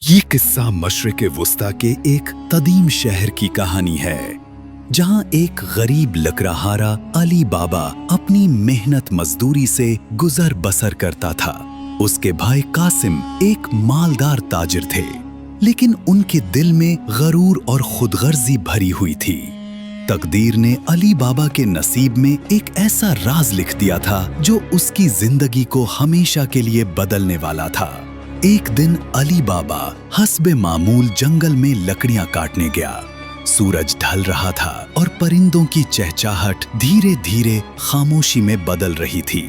ये किस्सा मशरिक़-ए-वुस्ता के एक कदीम शहर की कहानी है, जहां एक गरीब लकड़हारा अली बाबा अपनी मेहनत मजदूरी से गुजर बसर करता था। उसके भाई कासिम एक मालदार ताजिर थे, लेकिन उनके दिल में गरूर और खुदगर्जी भरी हुई थी। तकदीर ने अली बाबा के नसीब में एक ऐसा राज लिख दिया था जो उसकी जिंदगी को हमेशा के लिए बदलने वाला था। एक दिन अली बाबा हस्बे मामूल जंगल में लकड़ियां काटने गया। सूरज ढल रहा था और परिंदों की चहचहाट धीरे धीरे खामोशी में बदल रही थी।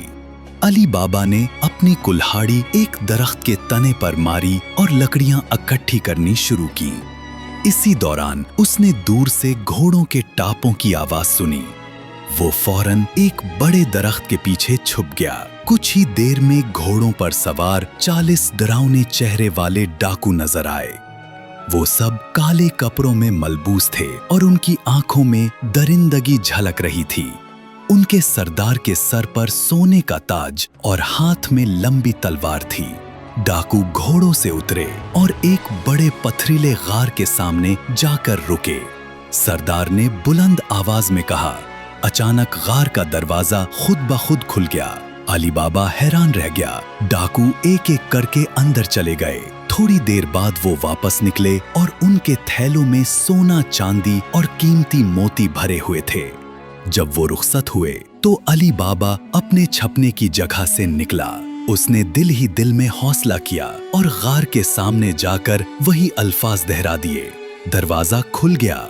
अली बाबा ने अपनी कुल्हाड़ी एक दरख्त के तने पर मारी और लकड़ियां इकट्ठी करनी शुरू की। इसी दौरान उसने दूर से घोड़ों के टापों की आवाज सुनी। वो फौरन एक बड़े दरख्त के पीछे छुप गया। कुछ ही देर में घोड़ों पर सवार 40 डरावने चेहरे वाले डाकू नजर आए। वो सब काले कपड़ों में मलबूस थे और उनकी आंखों में दरिंदगी झलक रही थी। उनके सरदार के सर पर सोने का ताज और हाथ में लंबी तलवार थी। डाकू घोड़ों से उतरे और एक बड़े पथरीले गार के सामने जाकर रुके। सरदार ने बुलंद आवाज में कहा। अचानक गार का दरवाजा खुद ब खुद खुल गया। अली बाबा हैरान रह गया। डाकू एक एक करके अंदर चले गए। थोड़ी देर बाद वो वापस निकले और उनके थैलों में सोना, चांदी और कीमती मोती भरे हुए थे। जब वो रुखसत हुए तो अली बाबा अपने छपने की जगह से निकला। उसने दिल ही दिल में हौसला किया और गार के सामने जाकर वही अल्फाज दोहरा दिए। दरवाजा खुल गया।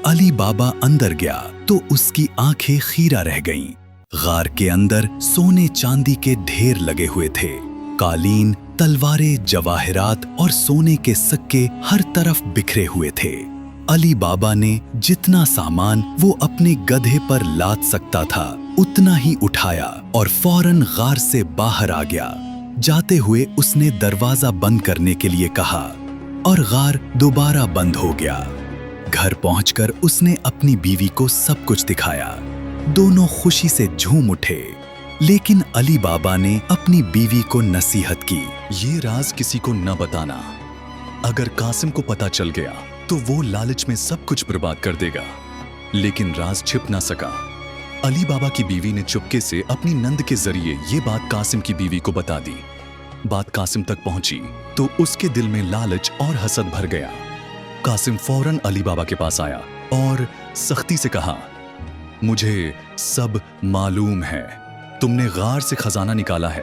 अली बाबा अंदर गया तो उसकी आंखें खीरा रह गईं। गार के अंदर सोने चांदी के ढेर लगे हुए थे। कालीन, तलवारें, जवाहरात और सोने के सिक्के हर तरफ बिखरे हुए थे। अली बाबा ने जितना सामान वो अपने गधे पर लाद सकता था उतना ही उठाया और फौरन गार से बाहर आ गया। जाते हुए उसने दरवाजा बंद करने के लिए कहा और गार दोबारा बंद हो गया। घर पहुंचकर उसने अपनी बीवी को सब कुछ दिखाया। दोनों खुशी से झूम उठे, लेकिन अली बाबा ने अपनी बीवी को नसीहत की। ये राज किसी को न बताना। अगर कासिम को पता चल गया तो वो लालच में सब कुछ बर्बाद कर देगा। लेकिन राज छिप ना सका। अली बाबा की बीवी ने चुपके से अपनी नंद के जरिए ये बात कासिम की बीवी को बता दी। बात कासिम तक पहुंची तो उसके दिल में लालच और हसद भर गया। कासिम फौरन अली बाबा के पास आया और सख्ती से कहा, मुझे सब मालूम है। तुमने गार से खजाना निकाला है।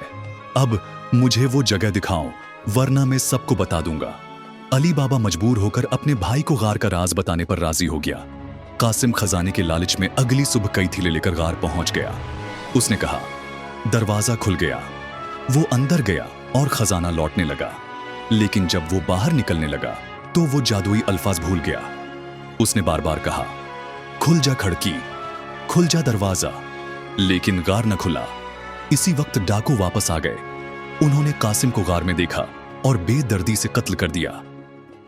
अब मुझे वो जगह दिखाओ, वरना मैं सबको बता दूंगा। अली बाबा मजबूर होकर अपने भाई को गार का राज बताने पर राजी हो गया। कासिम खजाने के लालच में अगली सुबह कई थैले लेकर गार पहुंच गया। उसने कहा, दरवाजा खुल गया। वो अंदर गया और खजाना लौटने लगा। लेकिन जब वो बाहर निकलने लगा तो वो जादुई अल्फाज भूल गया। उसने बार बार कहा, खुल जा खिड़की, खुल जा दरवाजा, लेकिन गार न खुला। इसी वक्त डाकू वापस आ गए। उन्होंने कासिम को गार में देखा और बेदर्दी से कत्ल कर दिया।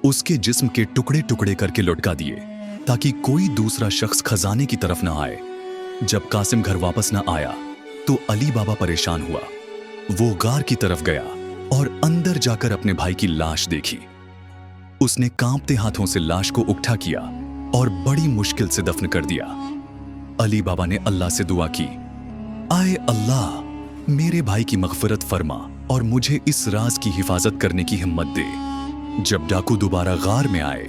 उसके जिस्म के टुकड़े टुकड़े करके लुढ़का दिए ताकि कोई दूसरा शख्स खजाने की तरफ न आए। जब कासिम घर वापस न आया तो अली बाबा परेशान हुआ। वो गार की तरफ गया और अंदर जाकर अपने भाई की लाश देखी। उसने कांपते हाथों से लाश को उकठा किया और बड़ी मुश्किल से दफन कर दिया। अली बाबा ने अल्लाह से दुआ की, आए अल्लाह, मेरे भाई की मगफिरत फरमा और मुझे इस राज की हिफाजत करने की हिम्मत दे। जब डाकू दोबारा गार में आए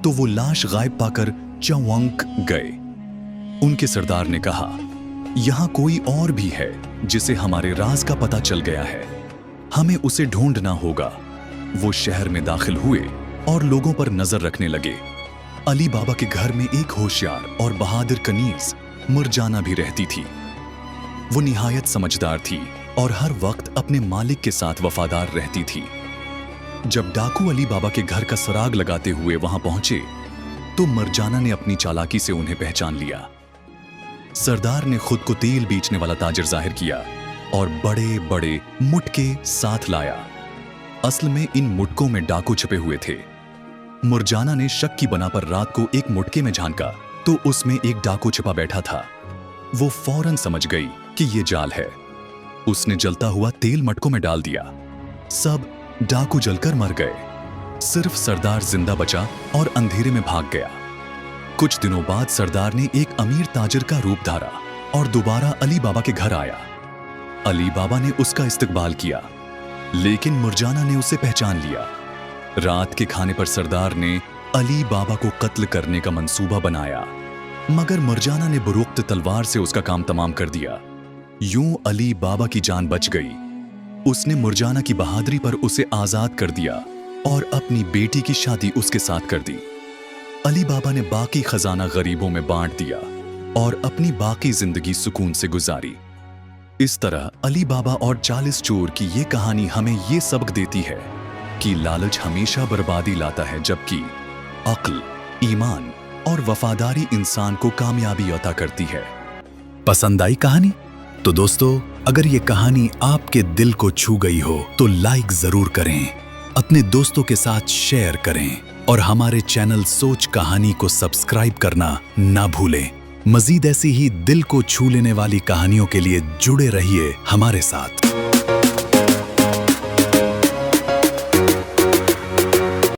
तो वो लाश गायब पाकर चौंक गए। उनके सरदार ने कहा, यहां कोई और भी है जिसे हमारे राज का पता चल गया है। हमें उसे ढूंढना होगा। वो शहर में दाखिल हुए और लोगों पर नजर रखने लगे। अली बाबा के घर में एक होशियार और बहादुर कनीज मुरजाना भी रहती थी। वो निहायत समझदार थी और हर वक्त अपने मालिक के साथ वफादार रहती थी। जब डाकू अली बाबा के घर का सराग लगाते हुए वहां पहुंचे तो मरजाना ने अपनी चालाकी से उन्हें पहचान लिया। सरदार ने खुद को तेल बेचने वाला ताजिर जाहिर किया और बड़े बड़े मुटके साथ लाया। असल में इन मुटकों में डाकू छुपे हुए थे। मुरजाना ने शक की बना पर रात को एक मुटके में झांका तो उसमें एक डाकू छिपा बैठा था। वो फौरन समझ गई कि ये जाल है। उसने जलता हुआ तेल मटकों में डाल दिया। सब डाकू जलकर मर गए। सिर्फ सरदार जिंदा बचा और अंधेरे में भाग गया। कुछ दिनों बाद सरदार ने एक अमीर ताजिर का रूप धारा और दोबारा अली बाबा के घर आया। अली बाबा ने उसका इस्तकबाल किया, लेकिन मुरजाना ने उसे पहचान लिया। रात के खाने पर सरदार ने अली बाबा को कत्ल करने का मंसूबा बनाया, मगर मुरजाना ने बुरुक्त तलवार से उसका काम तमाम कर दिया। यूं अली बाबा की जान बच गई। उसने मुरजाना की बहादुरी पर उसे आजाद कर दिया और अपनी बेटी की शादी उसके साथ कर दी। अली बाबा ने बाकी खजाना गरीबों में बांट दिया और अपनी बाकी जिंदगी सुकून से गुजारी। इस तरह अली बाबा और 40 चोर की ये कहानी हमें ये सबक देती है कि लालच हमेशा बर्बादी लाता है, जबकि अक्ल, ईमान और वफादारी इंसान को कामयाबी अता करती है। पसंद आई कहानी? तो दोस्तों, अगर ये कहानी आपके दिल को छू गई हो तो लाइक जरूर करें, अपने दोस्तों के साथ शेयर करें और हमारे चैनल सोच कहानी को सब्सक्राइब करना ना भूलें। मजीद ऐसी ही दिल को छू लेने वाली कहानियों के लिए जुड़े रहिए हमारे साथ।